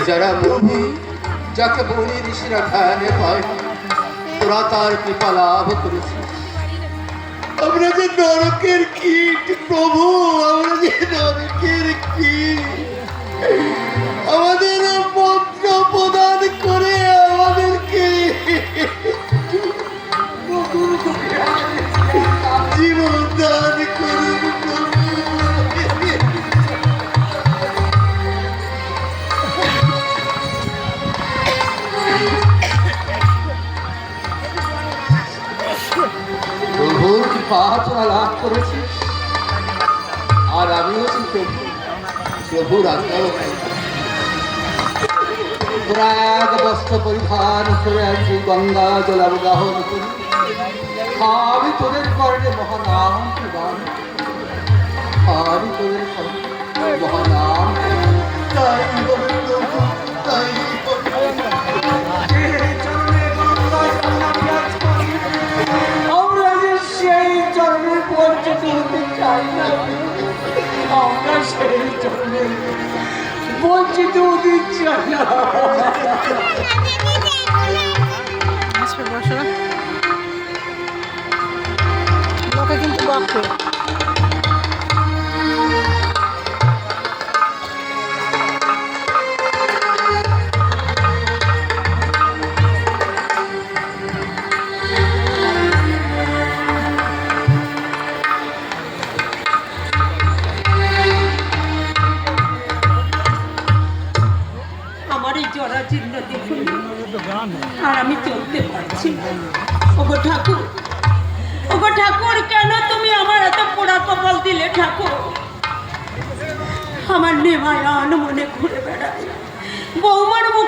যারা মুভি যাকে বলি ঋষিরা ধ্যানে পায় তোরা তার কৃপা লাভ করেছিস। আমরা যে নরকের কীট প্রভু, আমরা যে নরকের কীট, আমাদের মন্ত্র প্রদান করে আমাদেরকে জীবন দান করুন প্রভুর কৃপা তোরা লাভ করেছিস। আর আমিও প্রভুর আজ্ঞাও তোরা এক বস্ত্র পরিধান করে আসি গঙ্গা জলাবগাহন করি। আমি তোদের কর্ণে মহানাম প্রদান, আমি তোদের কর্ণে মহানাম, তাই হবে প্রভু, তাই আমরা যে সেই জন্মে বঞ্চিত হতে চাই না, আমরা সেই জন্মে বঞ্চিত হতে চাই না। লোকে কিন্তু বকে। আর আমি চলতে পারছি না। ওগো ঠাকুর, ওগো ঠাকুর, কেন তুমি আমার এত পোড়া কপাল দিলে ঠাকুর? আমার নেমায়ান মনে ঘুরে বেড়ায়, বৌমার মুখ